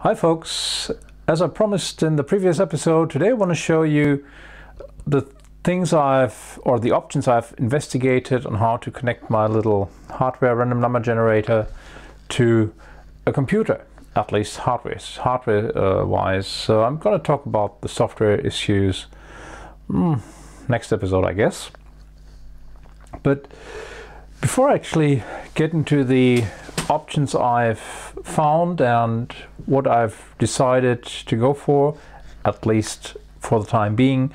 Hi folks, as I promised in the previous episode, today I want to show you the the options I've investigated on how to connect my little hardware random number generator to a computer, at least hardware wise. So I'm going to talk about the software issues next episode, I guess. But before I actually get into the options I've found and what I've decided to go for, at least for the time being,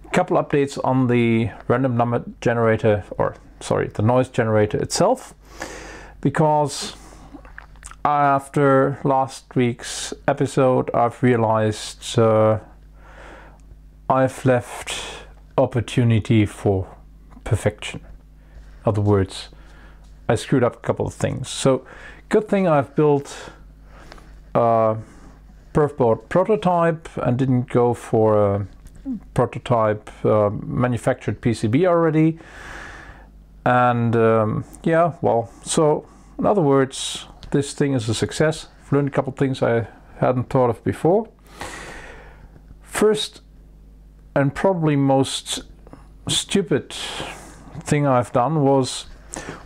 a couple updates on the random number generator, or sorry, the noise generator itself, because after last week's episode I've realized I've left opportunity for perfection. In other words, I screwed up a couple of things. So good thing I've built a perfboard prototype and didn't go for a prototype manufactured PCB already. And yeah, well, so in other words, this thing is a success. I've learned a couple of things I hadn't thought of before. First and probably most stupid thing I've done was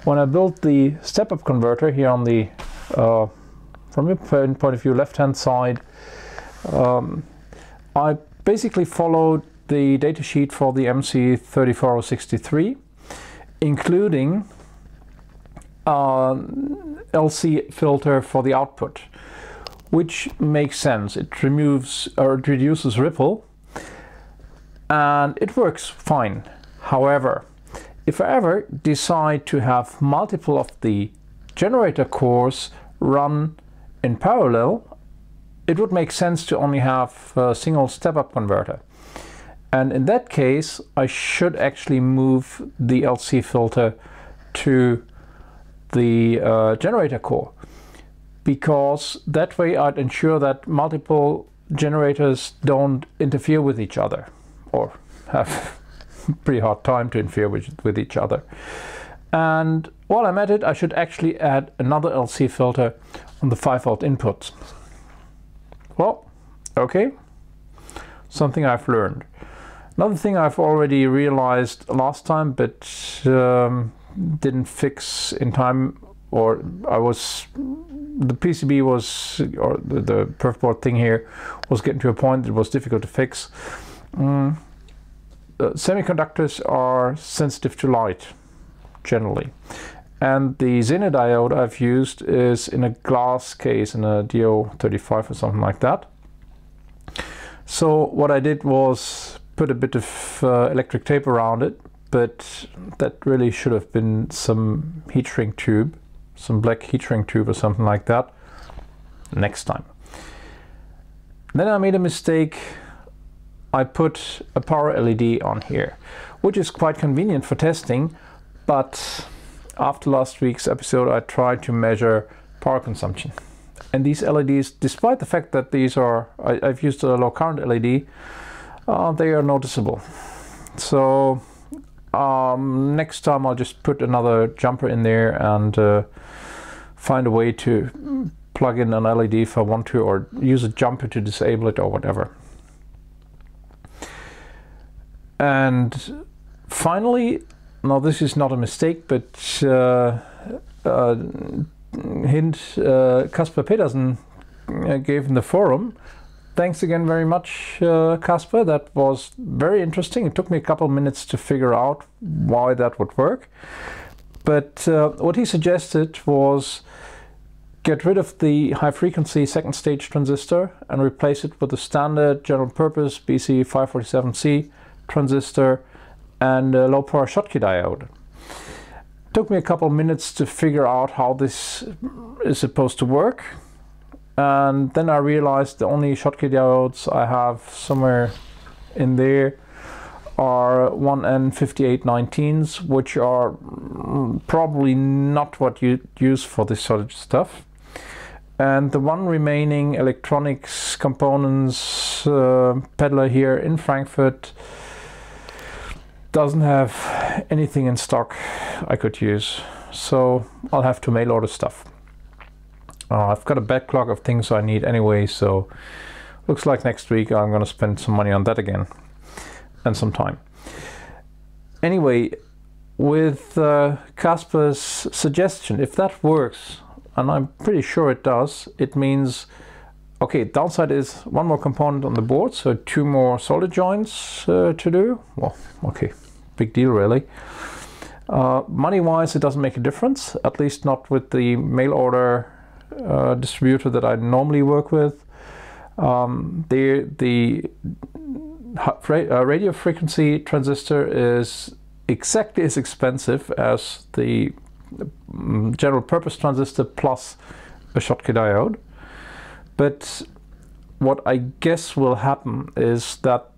when I built the step-up converter here on the from your point of view left-hand side. I basically followed the datasheet for the MC34063, including LC filter for the output, which makes sense. It removes or it reduces ripple and it works fine. However, if I ever decide to have multiple of the generator cores run in parallel, it would make sense to only have a single step-up converter. And in that case, I should actually move the LC filter to the generator core, because that way I'd ensure that multiple generators don't interfere with each other or have pretty hard time to interfere with each other. And while I'm at it, I should actually add another LC filter on the 5-volt input. Well, okay, something I've learned. Another thing I've already realized last time, but didn't fix in time, or the PCB was, or the perf board thing here was getting to a point that it was difficult to fix. Semiconductors are sensitive to light, generally. And the Zener diode I've used is in a glass case, in a DO35 or something like that. So what I did was put a bit of electric tape around it, but that really should have been some heat shrink tube, some black heat shrink tube or something like that, next time. Then I made a mistake. I put a power LED on here, which is quite convenient for testing, but after last week's episode I tried to measure power consumption. And these LEDs, despite the fact that these are, I've used a low current LED, they are noticeable. So next time I'll just put another jumper in there and find a way to plug in an LED if I want to, or use a jumper to disable it or whatever. And finally, now this is not a mistake, but hint Kasper Petersen gave in the forum. Thanks again very much, Kasper. That was very interesting. It took me a couple of minutes to figure out why that would work. But what he suggested was get rid of the high frequency second stage transistor and replace it with a standard general purpose BC547C transistor and a low power Schottky diode. Took me a couple of minutes to figure out how this is supposed to work, and then I realized the only Schottky diodes I have somewhere in there are 1N5819s, which are probably not what you use for this sort of stuff. And the one remaining electronics components peddler here in Frankfurt doesn't have anything in stock I could use, so I'll have to mail order stuff. I've got a backlog of things I need anyway, so looks like next week I'm going to spend some money on that again and some time. Anyway, with Casper's suggestion, if that works, and I'm pretty sure it does, it means, okay, downside is one more component on the board, so 2 more solder joints to do. Well, okay, big deal really. Money-wise, it doesn't make a difference, at least not with the mail order distributor that I normally work with. The radio frequency transistor is exactly as expensive as the general purpose transistor plus a Schottky diode. But what I guess will happen is that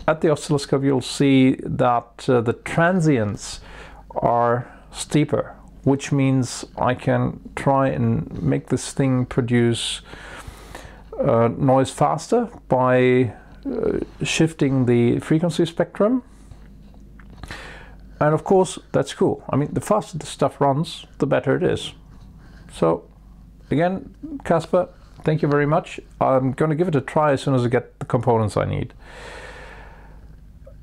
at the oscilloscope you'll see that the transients are steeper, which means I can try and make this thing produce noise faster by shifting the frequency spectrum. And of course, that's cool. I mean, the faster the stuff runs, the better it is. So again, Casper, thank you very much. I'm going to give it a try as soon as I get the components I need.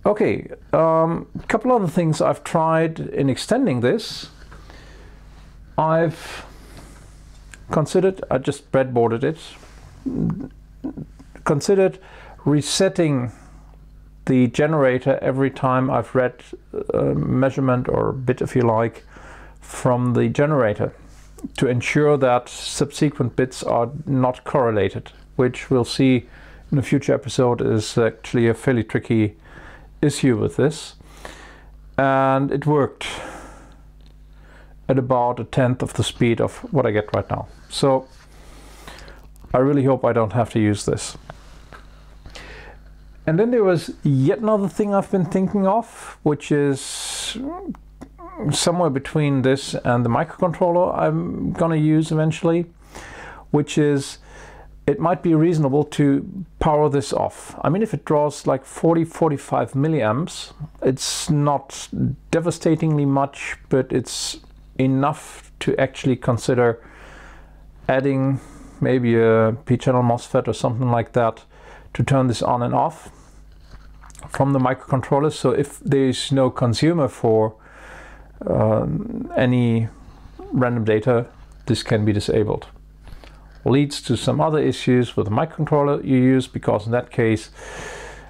Okay, a couple other things I've tried in extending this. I've considered, I just breadboarded it, considered resetting the generator every time I've read a measurement or bit, if you like, from the generator to ensure that subsequent bits are not correlated, which we'll see in a future episode is actually a fairly tricky issue with this. And it worked at about 1/10 of the speed of what I get right now. So I really hope I don't have to use this. And then there was yet another thing I've been thinking of, which is somewhere between this and the microcontroller I'm going to use eventually, which is it might be reasonable to power this off. I mean, if it draws like 40-45 milliamps, it's not devastatingly much, but it's enough to actually consider adding maybe a P-channel MOSFET or something like that to turn this on and off from the microcontroller. So if there's no consumer for any random data, this can be disabled. Leads to some other issues with the microcontroller you use, because in that case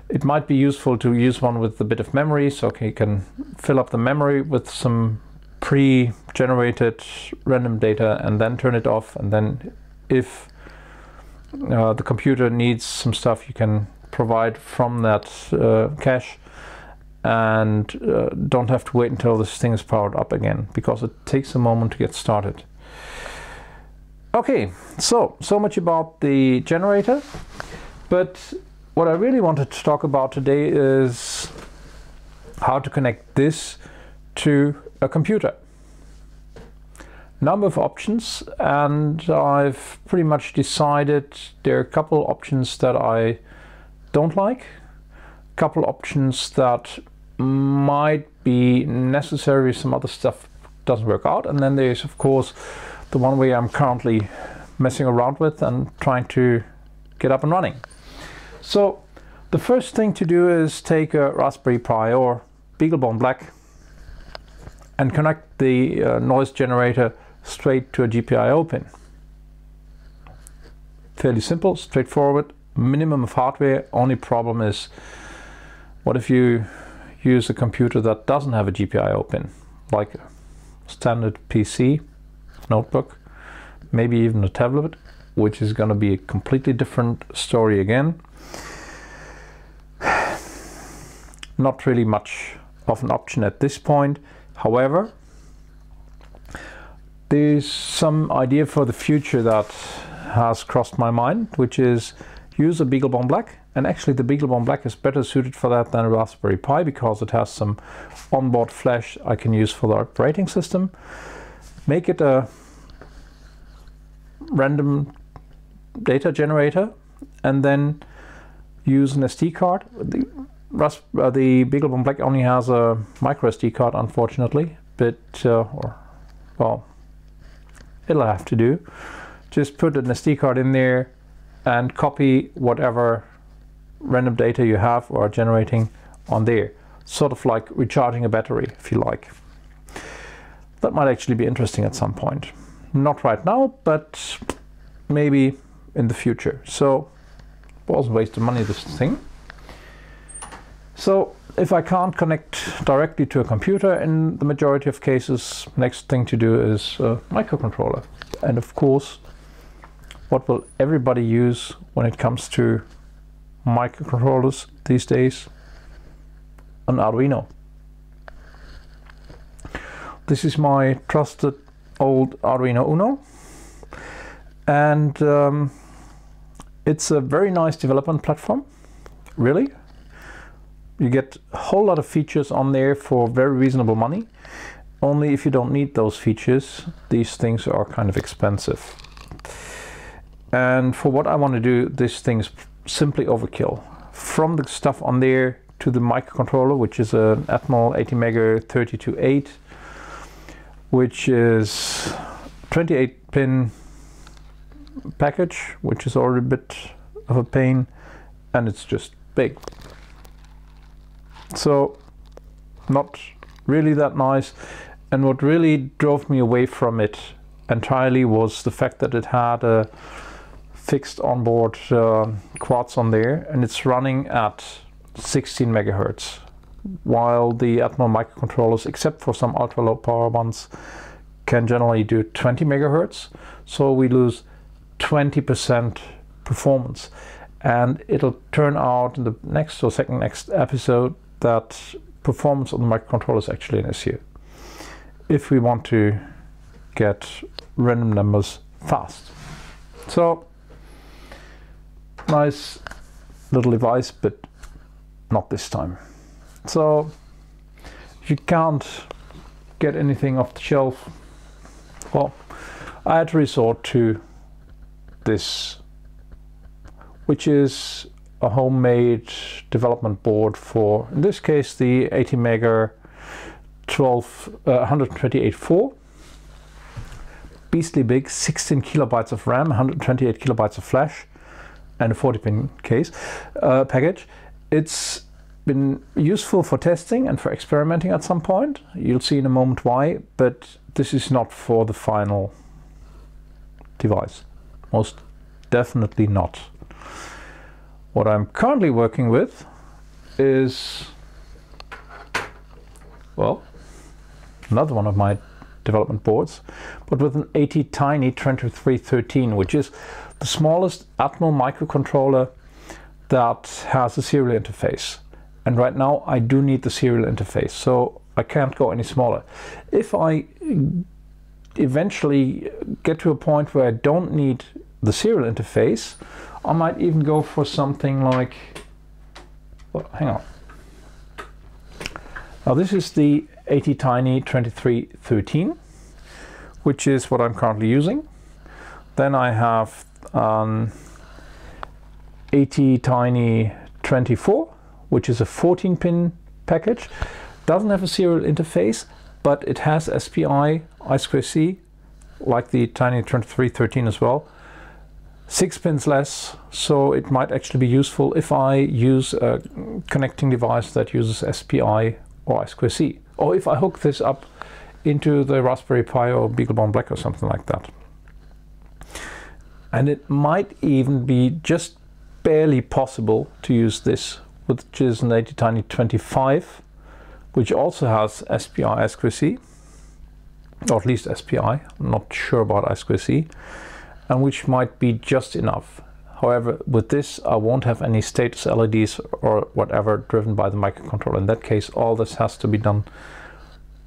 it might be useful to use one with a bit of memory, so you can fill up the memory with some pre-generated random data and then turn it off, and then if the computer needs some stuff you can provide from that cache, and don't have to wait until this thing is powered up again, because it takes a moment to get started. Okay, so much about the generator, but what I really wanted to talk about today is how to connect this to a computer. Number of options, and I've pretty much decided there are a couple options that I don't like, a couple options that might be necessary, some other stuff doesn't work out, and then there's of course the one way I'm currently messing around with and trying to get up and running. So the first thing to do is take a Raspberry Pi or BeagleBone Black and connect the noise generator straight to a GPIO pin. Fairly simple, straightforward, minimum of hardware. Only problem is, what if you use a computer that doesn't have a GPIO pin, like a standard PC, notebook, maybe even a tablet, which is going to be a completely different story again. Not really much of an option at this point. However, there's some idea for the future that has crossed my mind, which is use a BeagleBone Black. And actually the BeagleBone Black is better suited for that than a Raspberry Pi, because it has some onboard flash I can use for the operating system. Make it a random data generator and then use an SD card. The BeagleBone Black only has a micro SD card, unfortunately, but well, it'll have to do. just put an SD card in there and copy whatever random data you have or are generating on there. Sort of like recharging a battery, if you like. That might actually be interesting at some point. Not right now, but maybe in the future. So, was a waste of money, this thing. So, if I can't connect directly to a computer in the majority of cases, next thing to do is a microcontroller. And of course, what will everybody use when it comes to microcontrollers these days? An Arduino. This is my trusted old Arduino Uno, and it's a very nice development platform, really. You get a whole lot of features on there for very reasonable money. Only if you don't need those features, these things are kind of expensive. And for what I want to do, this thing is simply overkill. From the stuff on there to the microcontroller, which is an Atmel 80MHz 32.8, which is 28-pin package, which is already a bit of a pain, and it's just big. So not really that nice. And what really drove me away from it entirely was the fact that it had a fixed onboard quads on there, and it's running at 16 megahertz, while the Atmel microcontrollers, except for some ultra low power ones, can generally do 20 megahertz. So we lose 20% performance, and it'll turn out in the next or second next episode that performance on the microcontroller is actually an issue if we want to get random numbers fast. So nice little device, but not this time. So if you can't get anything off the shelf, well, I had to resort to this, which is a homemade development board for, in this case, the 80MHz 128.4. Beastly big, 16 kilobytes of RAM, 128 kilobytes of flash, and a 40-pin case package. It's been useful for testing and for experimenting at some point. You'll see in a moment why, but this is not for the final device. Most definitely not. What I'm currently working with is, well, another one of my development boards, but with an ATtiny 2313, which is the smallest Atmel microcontroller that has a serial interface. And right now I do need the serial interface, so I can't go any smaller. If I eventually get to a point where I don't need the serial interface, I might even go for something like, well, hang on. Now this is the ATtiny 2313, which is what I'm currently using. Then I have ATtiny 24, which is a 14-pin package. Doesn't have a serial interface, but it has SPI, I2C, like the Tiny 2313 as well. 6 pins less, so it might actually be useful if I use a connecting device that uses SPI or I2C, or if I hook this up into the Raspberry Pi or BeagleBone Black or something like that. And it might even be just barely possible to use this, which is an ATtiny 25, which also has SPI I2C, or at least SPI, I'm not sure about I2C, and which might be just enough. However, with this I won't have any status LEDs or whatever driven by the microcontroller. In that case, all this has to be done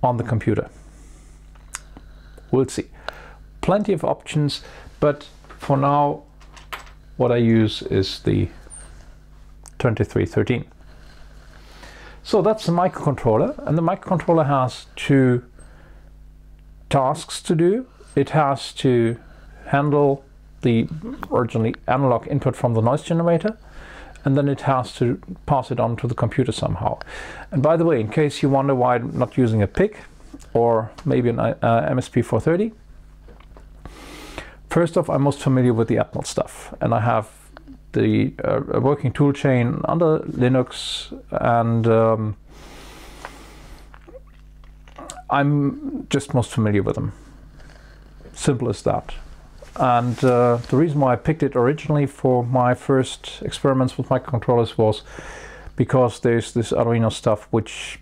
on the computer. We'll see. Plenty of options, but for now what I use is the 2313. So that's the microcontroller, and the microcontroller has two tasks to do. It has to handle the originally analog input from the noise generator, and then it has to pass it on to the computer somehow. And by the way, in case you wonder why I'm not using a PIC or maybe an MSP430, First off, I'm most familiar with the Atmel stuff, and I have the working toolchain under Linux, and I'm just most familiar with them. Simple as that. And the reason why I picked it originally for my first experiments with microcontrollers was because there's this Arduino stuff which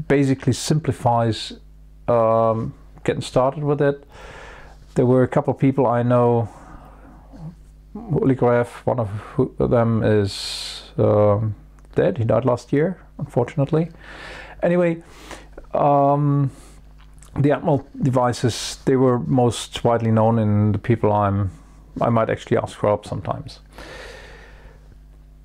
basically simplifies getting started with it. There were a couple of people I know, Oligraf, one of them is dead. He died last year, unfortunately. Anyway, the Atmel devices, they were most widely known in the people I might actually ask for help sometimes.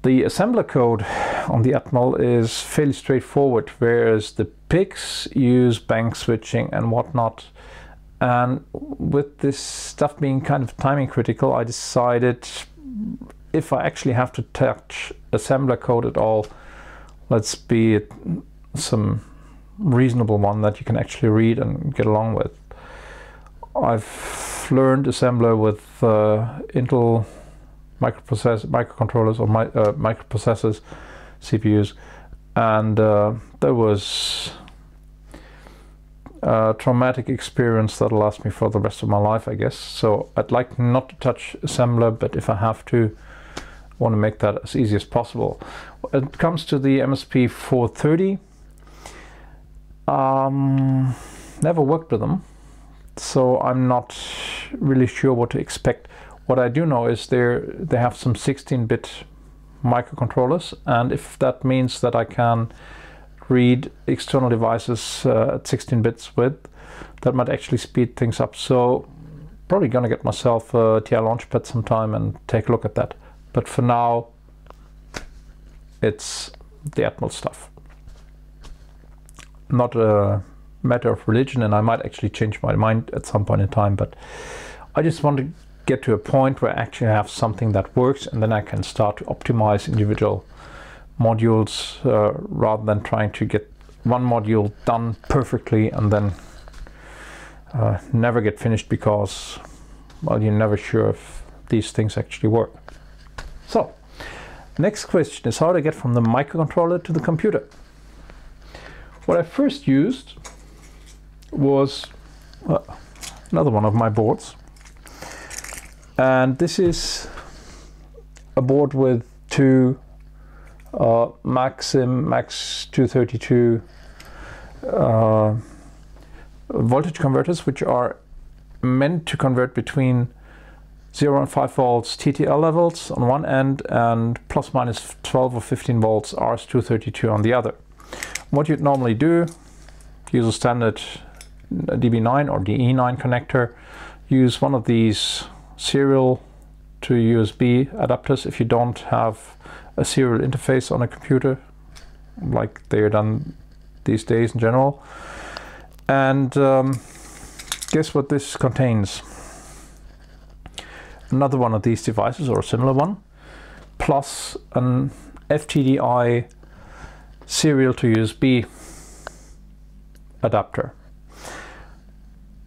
The assembler code on the Atmel is fairly straightforward, whereas the PICs use bank switching and whatnot. And with this stuff being kind of timing critical, I decided if I actually have to touch assembler code at all, let's be some reasonable one that you can actually read and get along with. I've learned assembler with Intel microcontrollers or microprocessors, CPUs, and there was a traumatic experience that'll last me for the rest of my life, I guess. So I'd like not to touch assembler, but if I have to, I want to make that as easy as possible. When it comes to the MSP 430, never worked with them, so I'm not really sure what to expect. What I do know is they have some 16-bit microcontrollers, and if that means that I can read external devices at 16 bits width, that might actually speed things up. So probably gonna get myself a TI Launchpad sometime and take a look at that. But for now, it's the Atmel stuff. Not a matter of religion, and I might actually change my mind at some point in time, but I just want to get to a point where I actually have something that works, and then I can start to optimize individual modules rather than trying to get one module done perfectly and then never get finished because, well, you're never sure if these things actually work. So, next question is how to get from the microcontroller to the computer. What I first used was another one of my boards, and this is a board with two Max 232 voltage converters, which are meant to convert between 0 and 5 volts TTL levels on one end and plus minus 12 or 15 volts RS-232 on the other. What you'd normally do, use a standard DB9 or DE9 connector, use one of these serial to USB adapters if you don't have a serial interface on a computer like they're done these days in general. And guess what this contains? Another one of these devices or a similar one, plus an FTDI serial to USB adapter.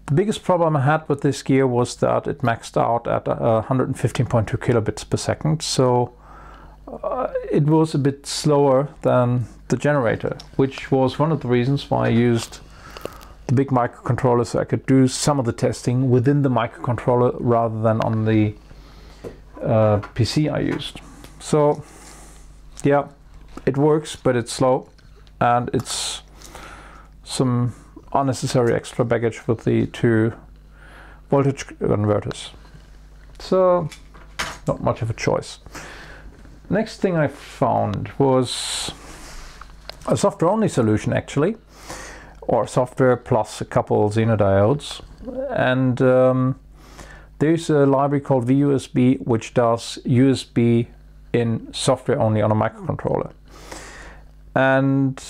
The biggest problem I had with this gear was that it maxed out at 115.2 kilobits per second, so it was a bit slower than the generator, which was one of the reasons why I used the big microcontroller, so I could do some of the testing within the microcontroller rather than on the PC I used. So yeah, it works, but it's slow, and it's some unnecessary extra baggage with the two voltage converters. So not much of a choice. Next thing I found was a software-only solution, actually, or software plus a couple xenodiodes. And there's a library called VUSB, which does USB in software only on a microcontroller. And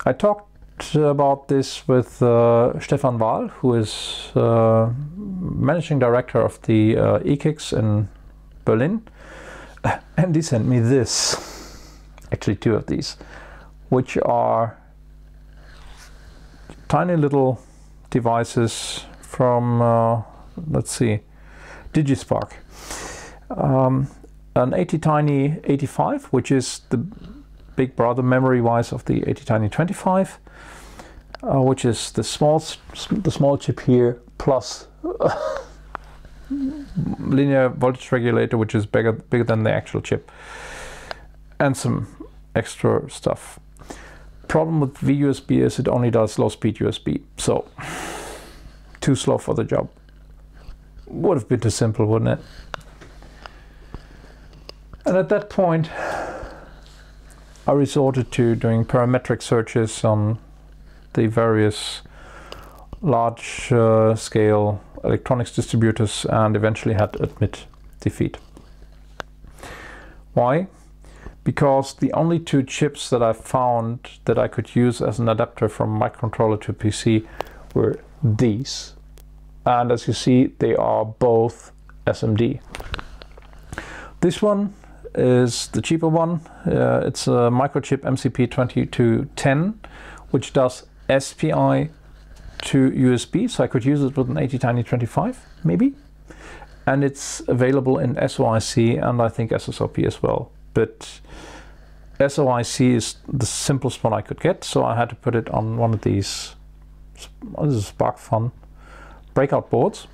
I talked about this with Stefan Wahl, who is managing director of the EKIX in Berlin, and he sent me this, actually two of these, which are tiny little devices from let's see, DigiSpark. An ATtiny 85, which is the big brother memory-wise of the ATtiny 25, which is the small chip here, plus linear voltage regulator, which is bigger than the actual chip, and some extra stuff. Problem with VUSB is it only does low-speed USB, so too slow for the job. Would have been too simple, wouldn't it? And at that point, I resorted to doing parametric searches on the various large scale electronics distributors, and eventually had to admit defeat. Why? Because the only two chips that I found that I could use as an adapter from microcontroller to PC were these. And as you see, they are both SMD. This one is the cheaper one. It's a microchip MCP2210, which does SPI to USB, so I could use it with an ATtiny 25, maybe. And it's available in SOIC and I think SSOP as well. But SOIC is the simplest one I could get, so I had to put it on one of these, this is SparkFun, Breakout boards.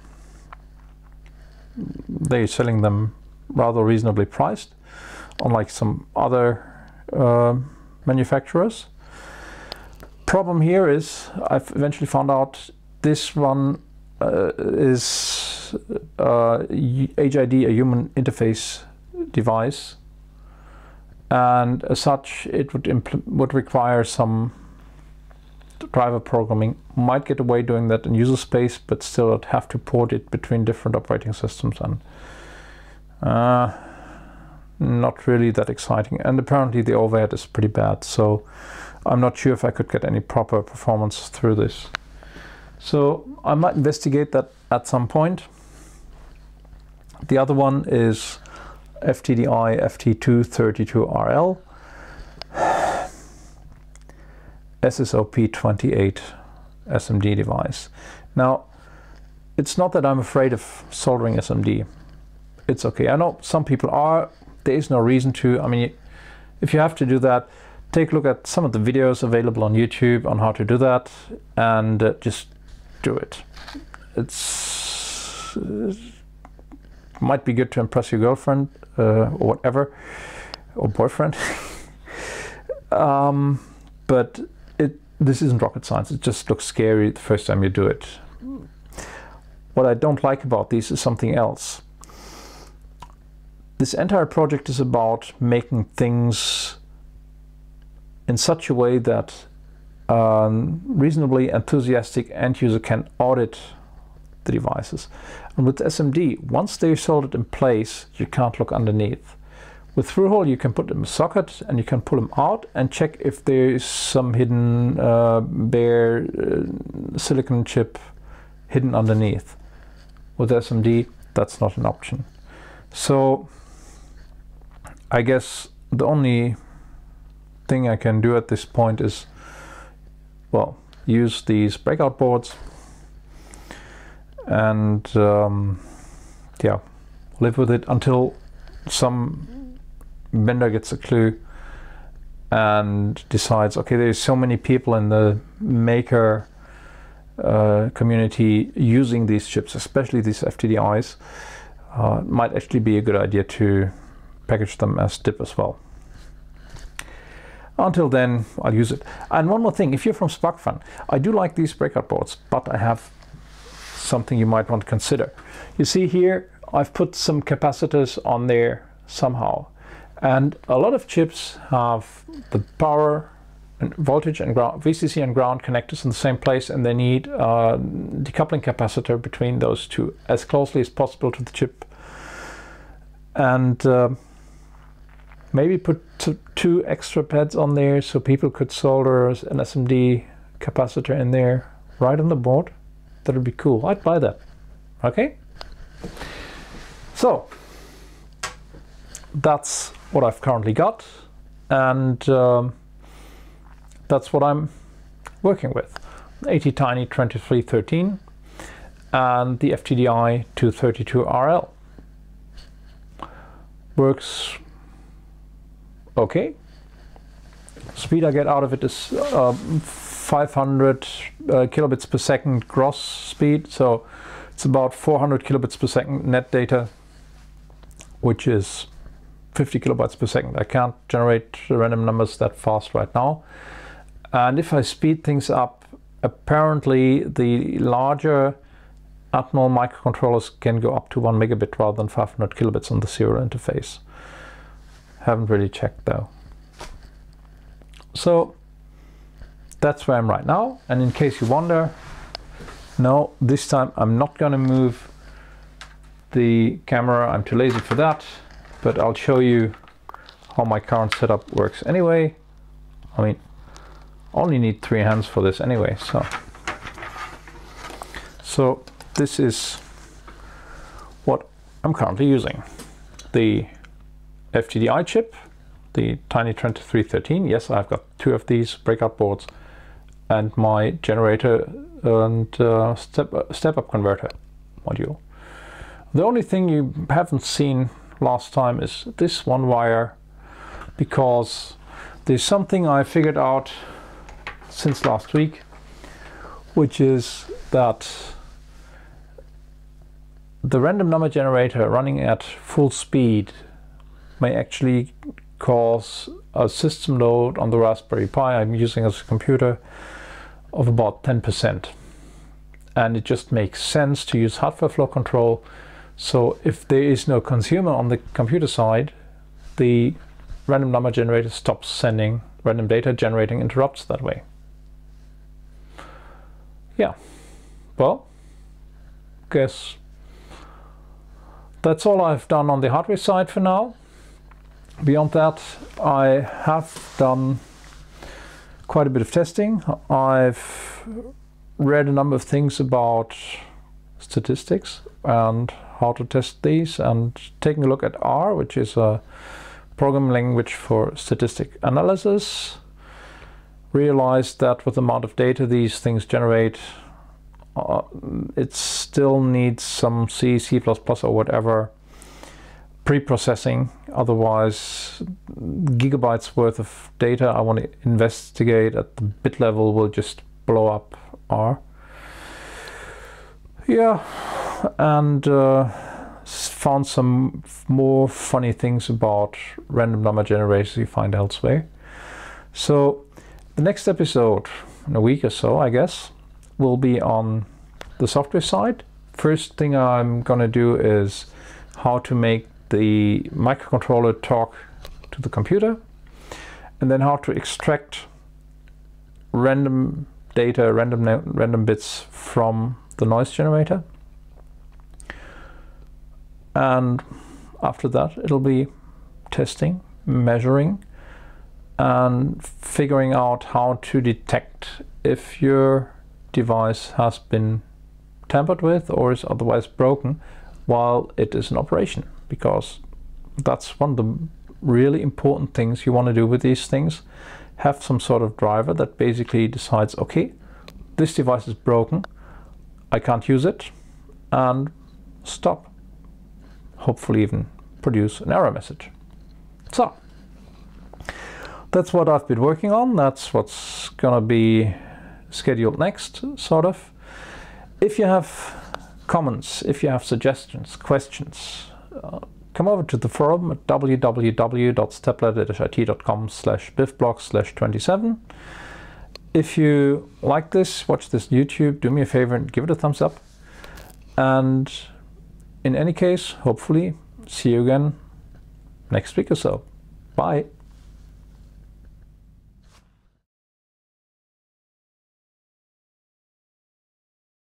They're selling them rather reasonably priced, unlike some other manufacturers. Problem here is I've eventually found out this one is HID, a human interface device, and as such it would require some driver programming. Might get away doing that in user space, but still I'd have to port it between different operating systems, and not really that exciting. And apparently the overhead is pretty bad, so I'm not sure if I could get any proper performance through this. So I might investigate that at some point. The other one is FTDI FT232RL SSOP28 SMD device. Now, it's not that I'm afraid of soldering SMD. It's okay. I know some people are. There is no reason to. I mean, if you have to do that, take a look at some of the videos available on YouTube on how to do that, and just do it. It's might be good to impress your girlfriend or whatever, or boyfriend. But this isn't rocket science. It just looks scary the first time you do it. What I don't like about these is something else. This entire project is about making things in such a way that reasonably enthusiastic end user can audit the devices. And with SMD, once they're soldered in place, you can't look underneath. With through-hole, you can put them in a socket and you can pull them out and check if there is some hidden bare silicon chip hidden underneath. With SMD, that's not an option. So I guess the only thing I can do at this point is, well, use these breakout boards and yeah, live with it until some vendor gets a clue and decides, okay, there's so many people in the maker community using these chips, especially these FTDIs, it might actually be a good idea to package them as DIP as well. Until then, I'll use it. And one more thing, if you're from SparkFun, I do like these breakout boards, but I have something you might want to consider. You see here, I've put some capacitors on there somehow. And a lot of chips have the power and voltage and ground, VCC and ground connectors in the same place, and they need a decoupling capacitor between those two as closely as possible to the chip. And maybe put two extra pads on there so people could solder an SMD capacitor in there right on the board. That would be cool. I'd buy that. Okay? So that's what I've currently got, and that's what I'm working with. ATtiny 2313, and the FTDI 232RL. Works okay. Speed I get out of it is 500 kilobits per second gross speed, so it's about 400 kilobits per second net data, which is 50 kilobytes per second. I can't generate random numbers that fast right now. And if I speed things up, apparently the larger Atmel microcontrollers can go up to 1 megabit rather than 500 kilobits on the serial interface. Haven't really checked though. So that's where I'm right now. And in case you wonder, no, this time I'm not going to move the camera. I'm too lazy for that. But I'll show you how my current setup works anyway. I mean, only need 3 hands for this anyway. So this is what I'm currently using. The FTDI chip, the Tiny 2313. Yes, I've got 2 of these breakout boards, and my generator and step-up converter module. The only thing you haven't seen last time is this one wire, because there's something I figured out since last week, which is that the random number generator running at full speed may actually cause a system load on the Raspberry Pi I'm using as a computer of about 10%. And it just makes sense to use hardware flow control. So if there is no consumer on the computer side, the random number generator stops sending random data, generating interrupts that way. Yeah, well, guess that's all I've done on the hardware side for now. Beyond that, I have done quite a bit of testing. I've read a number of things about statistics and how to test these, and taking a look at R, which is a programming language for statistic analysis. Realized that with the amount of data these things generate, it still needs some C, C++ or whatever pre-processing. Otherwise, gigabytes worth of data I want to investigate at the bit level will just blow up R. Yeah, and found some more funny things about random number generators you find elsewhere. So the next episode, in a week or so, I guess, will be on the software side. First thing I'm gonna do is how to make the microcontroller talk to the computer, and then how to extract random data, random bits from the noise generator. And after that, it'll be testing, measuring, and figuring out how to detect if your device has been tampered with or is otherwise broken while it is in operation, because that's one of the really important things you want to do with these things. Have some sort of driver that basically decides, okay, this device is broken, I can't use it, and stop. Hopefully even produce an error message. So that's what I've been working on. That's what's gonna be scheduled next, sort of. If you have comments, if you have suggestions, questions, come over to the forum at www.stepladder-it.com/BIVBlog/27. If you like this, watch this on YouTube, do me a favor and give it a thumbs up. And in any case, hopefully see you again next week or so. Bye.